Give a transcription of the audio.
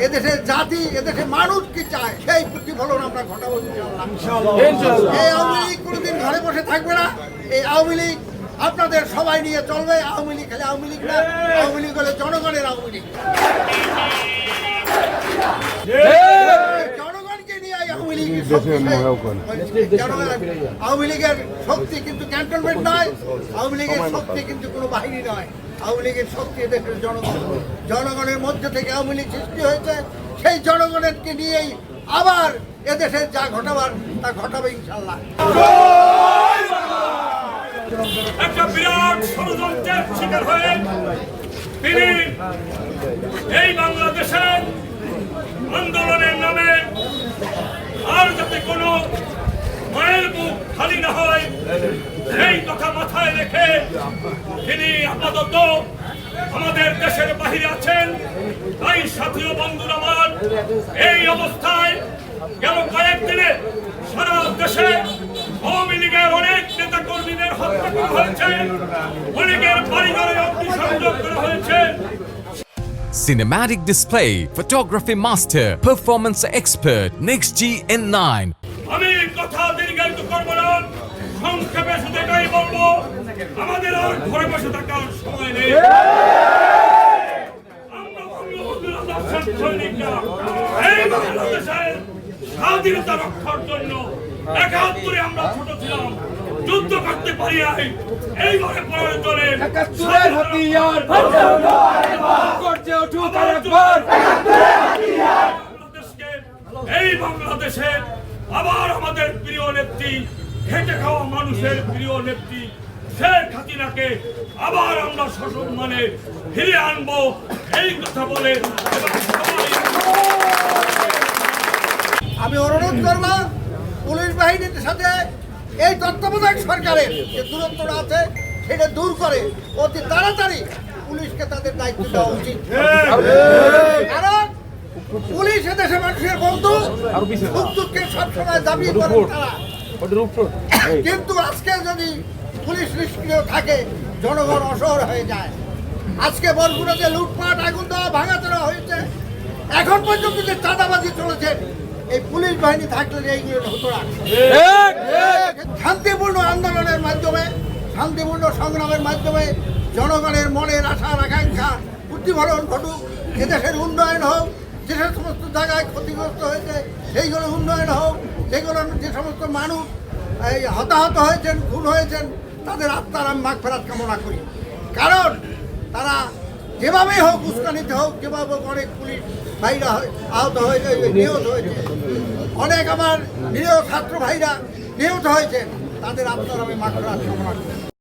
এদেশের জাতি, এদেশের মানুষ কি চায় সেই প্রতিফলন আমরা ঘটাবো ইনশাআল্লাহ। এই আওয়ামী লীগ কোনোদিন ঘরে বসে থাকবে না। এই আওয়ামী লীগ আপনাদের সবাই নিয়ে চলবে। আওয়ামী লীগ খালি আওয়ামী লীগ না, আওয়ামী লীগ হলে জনগণের আওয়ামী লীগ। জনগণকে নিয়ে আওয়ামী লীগ। আওয়ামী লীগের শক্তি কিন্তু ক্যান্টনমেন্ট নয়, আওয়ামী লীগের শক্তি কিন্তু কোনো বাহিনী নয়। আওয়ামী লীগের শক্তি এদেশের জনগণ। জনগণের মধ্যে থেকে আওয়ামী লীগ সৃষ্টি হয়েছে। সেই জনগণকে নিয়েই আবার এদেশে যা ঘটাবার তা ঘটাবে ইনশাআল্লাহ। একটা বিরাট ষড়যন্ত্রের শিকার হয়ে তিনি এই বাংলাদেশের আন্দোলনের নামে আর যাতে কোনো মায়ের বুক খালি না হয় এই কথা মাথায় রেখে তিনি আপাতত আমাদের দেশের বাহিরে আছেন। তাই সাথী ও বন্ধুরা আমার, এই অবস্থায় গেল কয়েকদিনে সারা দেশে আওয়ামী লীগের অনেক নেতা কর্মীদের হত্যা করা হয়েছে, অনেকের বাড়িঘরে অগ্নিসংযোগ করা হয়েছে। Cinematic display, photography master, performance expert, NextG N9. আমি কথা দীর্ঘায়িত করব না, সংক্ষেপে শুধু এটাই বলবো, আমাদের আর ঘরে বসে থাকার সময় নেই। আমরা বঙ্গবন্ধুর আদর্শের সৈনিকরা এই বাংলাদেশের স্বাধীনতা রক্ষার জন্য ৭১ আমরা ছোট ছিলাম, যুদ্ধ করতে পারি নাই। এইবারে প্রয়োজনে এই বাংলাদেশে আবার আমাদের প্রিয় নেত্রী, খেটে খাওয়া মানুষের প্রিয় নেত্রী শেখ হাসিনাকে আবার আমরা সসম্মানে ফিরে আনবো, এই কথা বলে আমি অনুরোধ করব পুলিশ বাহিনীর সাথে এই তত্ত্বাবধায়ক সরকারের যে দূরত্বটা আছে সেটা দূর করে অতি তাড়াতাড়ি পুলিশকে তাদের দায়িত্ব দেওয়া উচিত। কারণ পুলিশ এদেশের মানুষের বন্ধু, সুখ-দুঃখে সবসময় দাবি করেন তারা। কিন্তু আজকে যদি পুলিশ নিষ্ক্রিয় থাকে জনগণ অসহায় হয়ে যায়। আজকে বরগুনাতে লুটপাট, আগুন দেওয়া, ভাঙাচোরা হয়েছে, এখন পর্যন্ত যে চাঁদাবাজি চলেছে, এই পুলিশ বাহিনী থাকলে এইগুলো হতো না। শান্তিপূর্ণ আন্দোলনের মাধ্যমে, শান্তিপূর্ণ সংগ্রামের মাধ্যমে জনগণের মনের আশার আকাঙ্ক্ষা প্রতিফলন ঘটুক, এদেশের উন্নয়ন হোক, যে সমস্ত জায়গায় ক্ষতিগ্রস্ত হয়েছে সেইগুলো উন্নয়ন হোক, যেগুলো যে সমস্ত মানুষ এই হতাহত হয়েছেন, খুন হয়েছেন, তাদের আত্মার আমি মাগফিরাত কামনা করি। কারণ তারা যেভাবেই হোক, উস্কানিতে হোক, যেভাবে অনেক পুলিশ ভাইরা আহত হয়েছে, নিহত হয়েছে, অনেক আমার নিরীহ ছাত্র ভাইরা নিহত হয়েছে, তাদের আত্মার আমি মাগফিরাত কামনা করি।